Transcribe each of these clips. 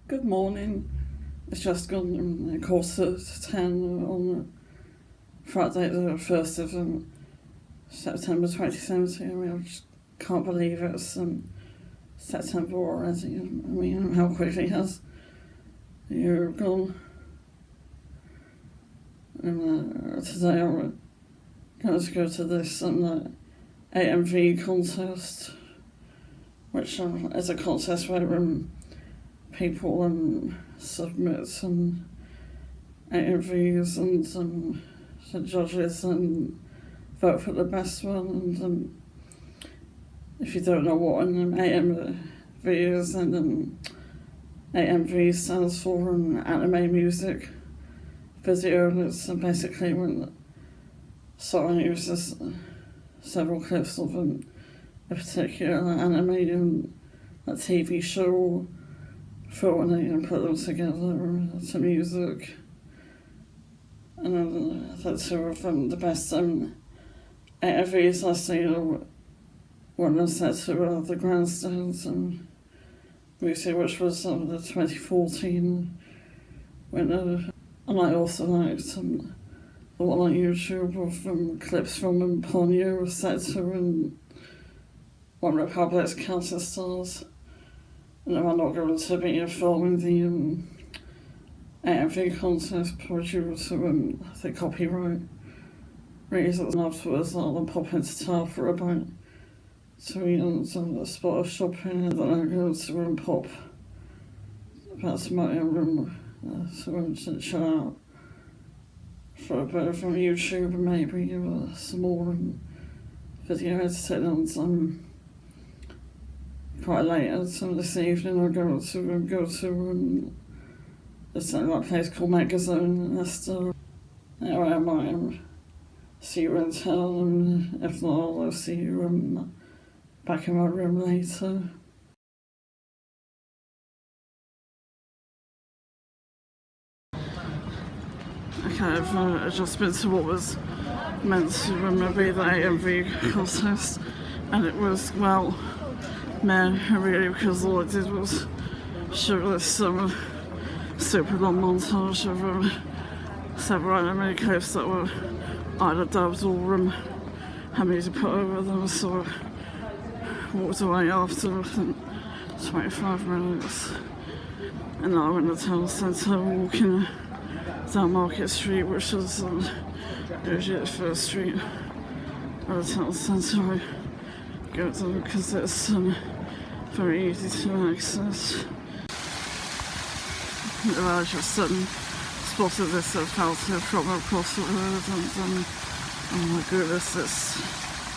Good morning. It's just gone 10:15 on Friday the 1st of September 2017. I mean, I just can't believe it's September already. I mean, how quickly has the year gone. And today I'm going to go to this AMV contest, which is a contest where people submit some AMVs and the judges vote for the best one. And if you don't know what an AMV is, then AMV stands for an anime music video, and it's basically when someone uses several clips of a particular anime and a TV show or film and put them together to music. And the two of the best AMVs I've seen one was set to the Grandstands music, which was the 2014 winner. And I also liked the one on YouTube of clips from Ponyo set to One Republic's Counter Stars. And I'm not going to be filming the AMV contest due to the copyright reasons. And afterwards I'll pop into town for about 2 years on a spot of shopping, and then I'm going to pop back to my own room to chill out for a bit from YouTube and maybe some more video editing. And quite late this evening I'll go to this place called Megazone in Leicester. Anyway, I might see you in town, and if not, I'll see you back in my room later. Okay, I've just been to what was meant to be the AMV contest, and it was, well, really, because all it did was show this super long montage of several anime clips that were either dubbed or had me to put over them, so I walked away after 25 minutes, and now I'm in the town centre walking down Market Street, which is usually the first street of the town centre I go to because it's very easy to access. I just spotted this fountain from across the road, and oh my goodness, it's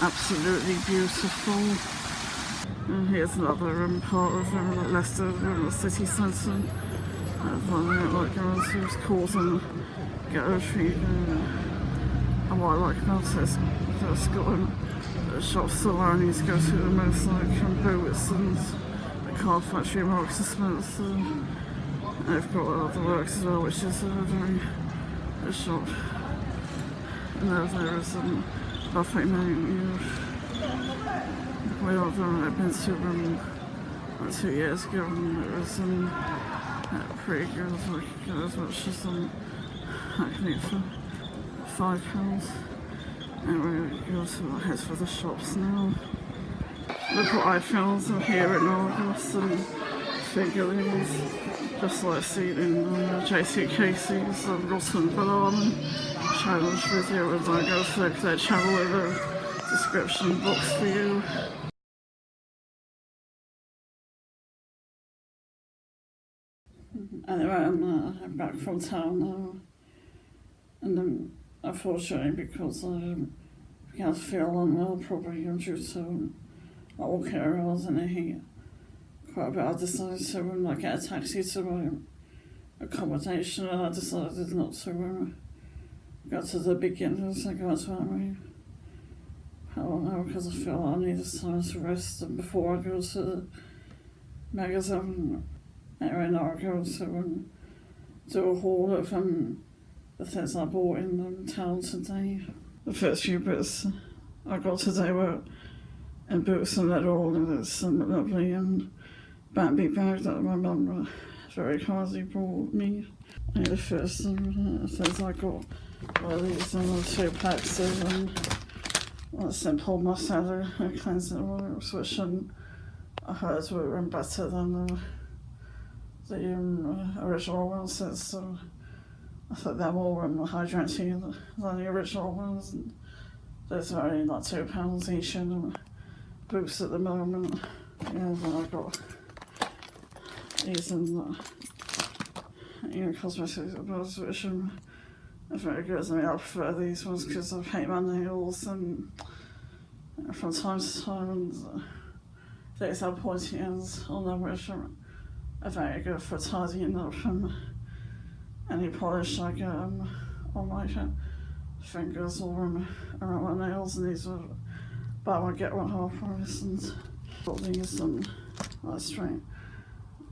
absolutely beautiful. And here's another part of Leicester City Centre. Like going to schools and gallery. And what I like about it is it's got shops that allow you to go to the most boots and the car factory, Marks and Spencer. And they've got other works as well, which is a very good shop. And there is nothing new. We have been to 2 years ago, and it was pretty good, as much as MacLeod for £5. And we're going to head for the shops now. Look what I found here in August, and figurines, just like seen in JC Casey's Rotten Banana challenge video, and I go to their channel in the description box for you. Anyway, I'm back from town now, and unfortunately, because I began to feel unwell, probably due to walking around in the heat quite a bit, I decided to get a taxi to my accommodation, and I decided not to go to the beginners and go to Amity. I don't know, because I feel I needed time to rest before I go to the Megazone. Anyway, now I'm going to do a haul of the things I bought in town today. The first few bits I got today were in boots and leather, all in this lovely Bambi bag that my mum very kindly brought me the first things I got were these 2 packs of simple micellar cleansing oils, which I heard were better than the original ones, so I thought they're more hydrating than the original ones. And there's only like £2 each in Boots at the moment. And then I got these in cosmetics bottles, which are very good. I mean, I prefer these ones because I paint my nails and from time to time, and they have pointy ends on them, which are very good for tidying up any polish I get on my fingers or around my nails. And these are buy one get one half price, and got these like straight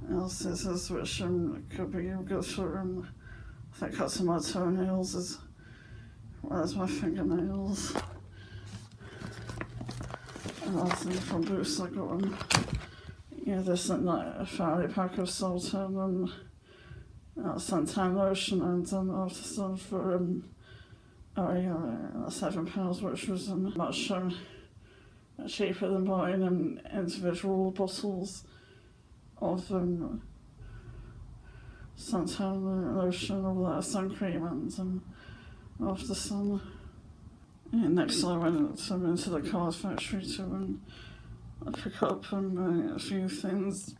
nail scissors, which could be good for I think cutting my toenails as well as my fingernails. And also from Boots I got this like a family pack of salt and suntan lotion and autism for £7, which was much cheaper than buying individual bottles of suntan lotion or that sun cream and after sun. And next I went into the card factory to pick up a few things,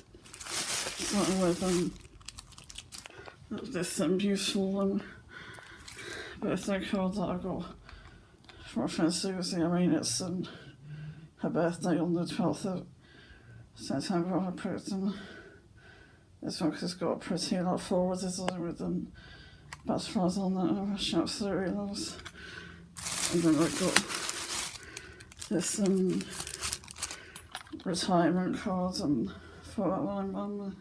starting with this beautiful birthday card that I got from a friend Susie. I mean, it's her birthday on the 12th of September. I put this one because it's got a pretty floral design with butterflies on it, which I absolutely loves. And then I got this retirement card for my mum,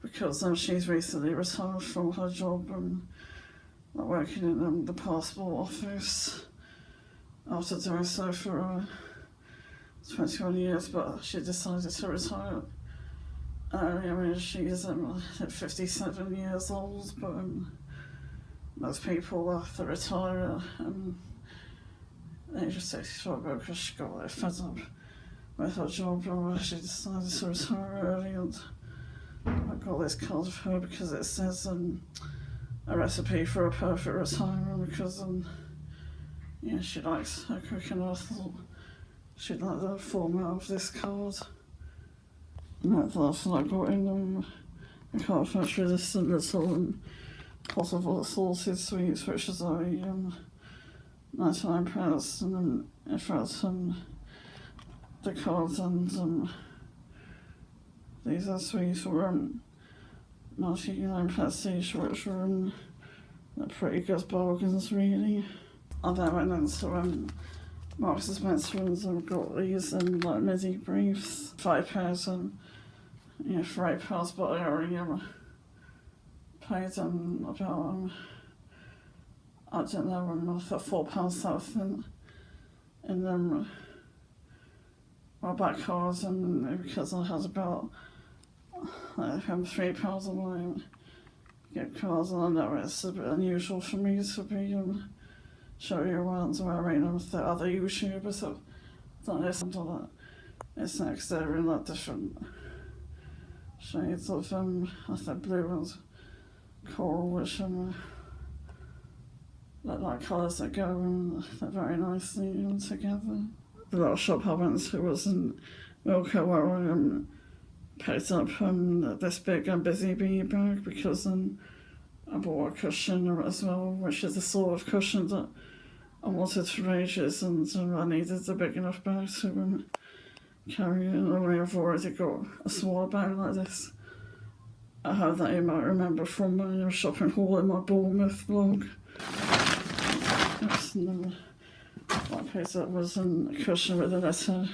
because she's recently retired from her job working in the passport office after doing so for 21 years, but she decided to retire early. I mean, she's 57 years old, but most people after retire age of 65 because she got fed up with her job, and she decided to retire early. And I got this card of her because it says a recipe for a perfect retirement, because she likes her cooking. I thought she'd like the format of this card. And that's the last thing I got in the card factory. This little pot of salted sweets, which is only £99, and then in fact the cards and these are sweets were £99 each, which were pretty good bargains really. I then went into Marks and Spencer and got these like midi briefs, 5 pairs, and for £8, but I already paid about I don't know, £4 something in my back cards, and because I had about £3 on my gift cards, and I know it's a bit unusual for me to be showing you around wearing with the other YouTubers have done this and all that. It's next, they're in like different shades of I think blue and coral, which like colours that go very nicely together. The little shop I went to was in Milko, where I picked up this big Busy Bee bag, because I bought a cushion as well, which is the sort of cushion that I wanted for ages, and I needed a big enough bag to carry it. And I've already got a smaller bag like this. I have that, you might remember, from my shopping haul in my Bournemouth vlog. What I picked up was a cushion with the letter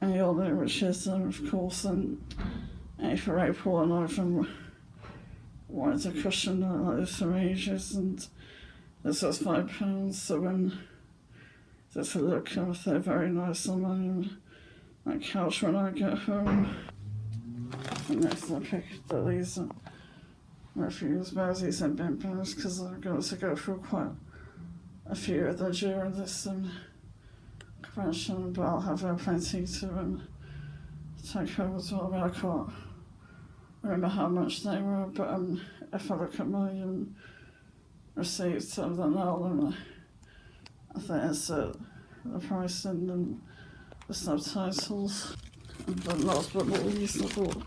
A on it, which is of course A for April, and I've wanted a cushion like this for ages, and this was £5, so just a look, they're very nice on my couch when I get home. And next I picked the these refuse berries and bin bags because I'm going to go through quite a few of them during this convention, but I'll have plenty to take home as well. I can't remember how much they were, but if I look at my receipts of them now, then I think it's the pricing and the subtitles. And then last but not least, I bought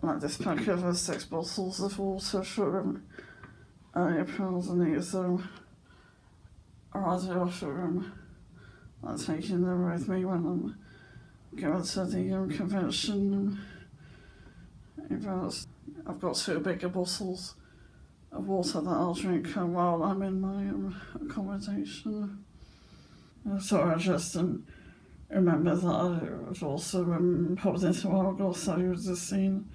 like this pack of 6 bottles of water for £8, and these are ideal for like taking them with me when I'm going to the convention. I've got 2 bigger bottles of water that I'll drink while I'm in my accommodation. So I just remember that I've also popped into Alcon, so you would have seen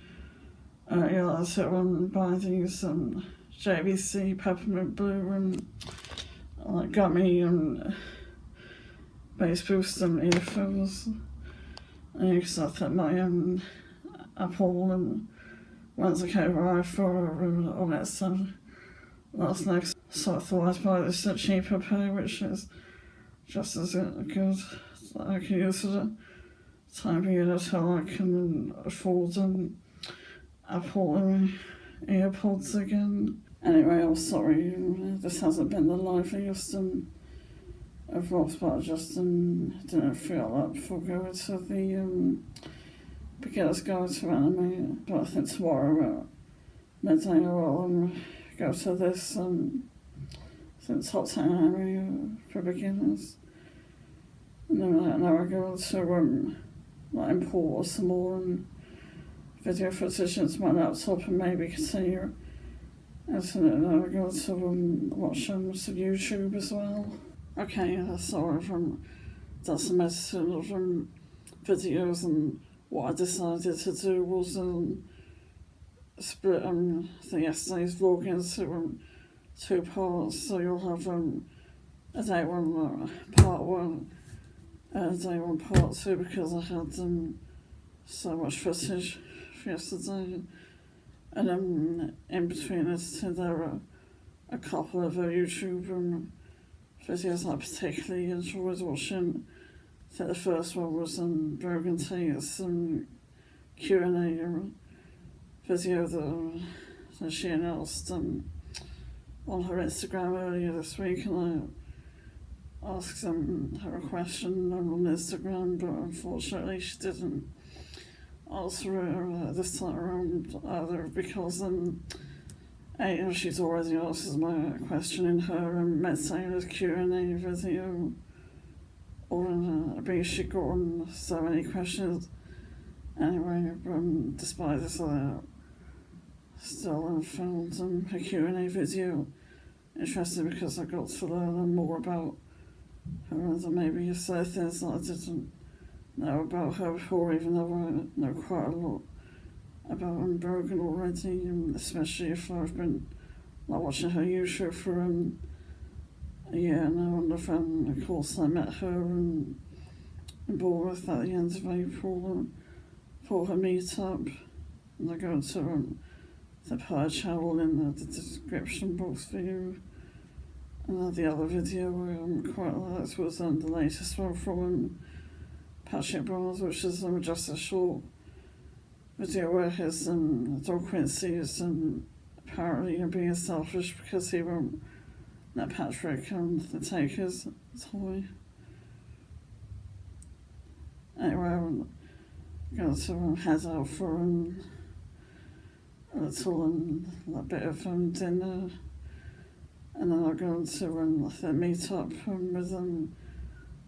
to buy these JVC peppermint blue and like gummy and bass boost and earphones. Because I think my Apple Wednesday came arrived for on it last night, so I thought I'd buy this at cheaper pay, which is just as good that I can use for the time being until I can afford Apple earpods again. Anyway, I'm sorry, this hasn't been the liveliest of vlogs, but I just didn't feel up for going to the Beginner's Guide to Anime. But I think tomorrow at midday I'll go to this I think top 10 anime for beginners. And then now I go to like import some more video footage into my laptop and maybe continue. And then I go to watch some YouTube as well. Okay, so I've done some editing of videos, and what I decided to do was split yesterday's vlog into 2 parts. So you'll have a day 1 part 1, day 1 part 2, because I had so much footage for yesterday. And then in between editing there are a couple of YouTube videos I particularly enjoyed watching. I think the first one was Brogan and Q&A video that she announced on her Instagram earlier this week, and I asked her a question on Instagram, but unfortunately she didn't answer it this time around either, because she's already asked my question in her Medsailor's Q&A video, or B, she got so many questions. Anyway, despite this, I still found her Q&A video interesting, because I got to learn more about her, and maybe say things that I didn't know about her before, even though I know quite a lot about Brogan already, especially if I've been watching her YouTube for a year now. And of course I met her in Bournemouth at the end of April for her meetup, and I go to the her channel in the description box for you. And the other video I quite liked was the latest one from Patrick, which is just a short video where his dog Quincy is apparently being selfish because he won't let Patrick take his toy. Anyway, I'm going to head out for a little bit of dinner, and then I'm going to meet up with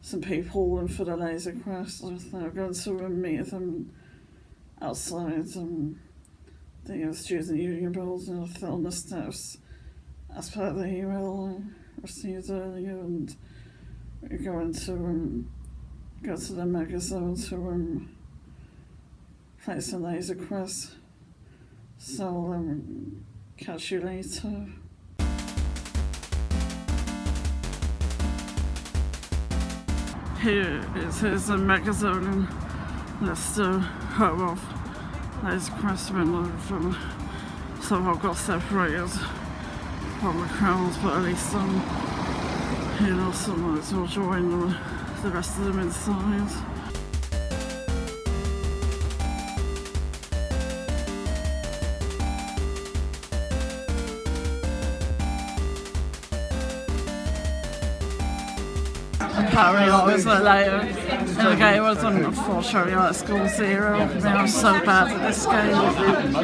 some people for the Laserquest. I'm going to meet them outside the student union building. I fell on the steps as per the email I received earlier, and we're going to go to the Megazone to place a Laserquest. So catch you later. Here is his Megazone in Leicester, home of Laserquest window from somehow got separated from the crowns, but at least you know, someone will join the rest of them inside. Apparently I was later in the game. I was unfortunately at school zero. I mean, I'm so bad at this game.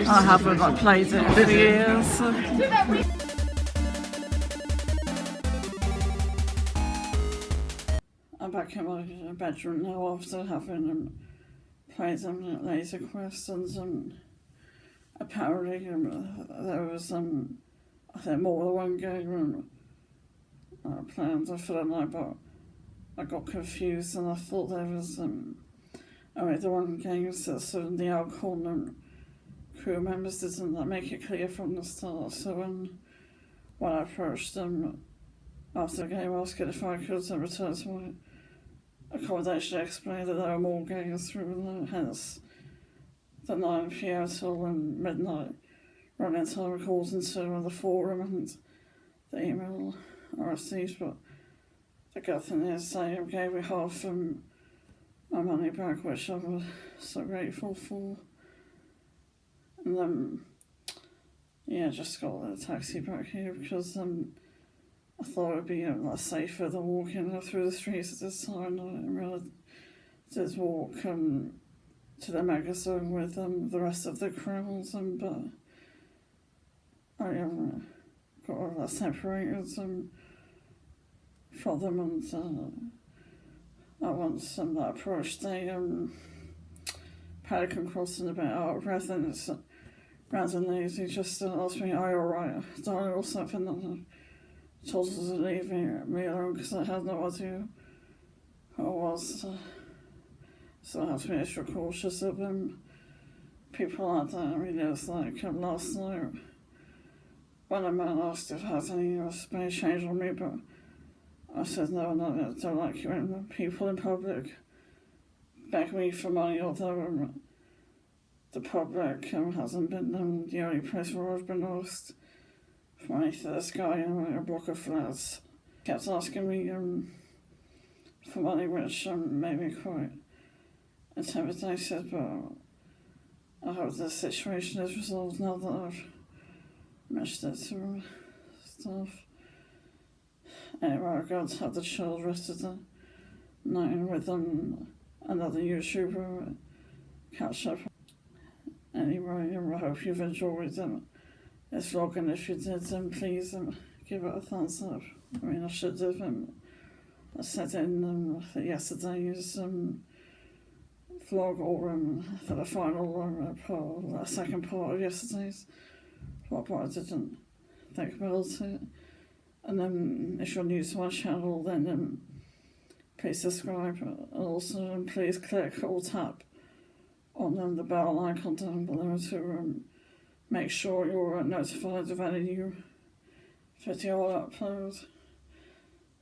I haven't played it for years. So. I'm back in my bedroom now after having played Laserquest, and apparently there was I think more than one game planned for the night, but I got confused and I thought there was only the one game, so the Alcon crew members didn't make it clear from the start. So when I approached them after the game, asking if I could return to my accommodation, I explained that there were more games through, hence the 9 PM till midnight running time calls into the forum and the email I received. But the good thing is they gave me half my money back, which I'm so grateful for. And then, yeah, just got the taxi back here because I thought it would be safer than walking through the streets at this time. I didn't really did walk to the Megazone with the rest of the crowds, but I got all that separated from them, and I once that approached a pelican crossing about out of breath, and it's randomly he just asked me, "Are you alright, darling?" or something, and I told her to leave me alone because I had no idea who I was. So I have to be extra cautious of people like that. I mean, it was like last night when a man asked if I had any spare change on me, but I said no, I don't like it when people in public beg me for money, although the public hasn't been the only place where I've been asked for money. For this guy in a block of flats kept asking me for money, which made me quite intimidated, but I hope the situation is resolved now that I've mentioned it to staff. Anyway, I'm going to have the chill rest of the night with another YouTuber catch up. Anyway, I hope you've enjoyed this vlog, and if you did, please give it a thumbs up. I mean, I should have said in yesterday's vlog, or for the final part, the second part of yesterday's vlog, but I didn't think about it. And then if you're new to my channel, then please subscribe, and also please click or tap on the bell icon down below to make sure you're notified of any new video I upload.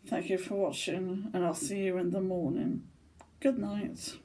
Thank you for watching, and I'll see you in the morning. Good night.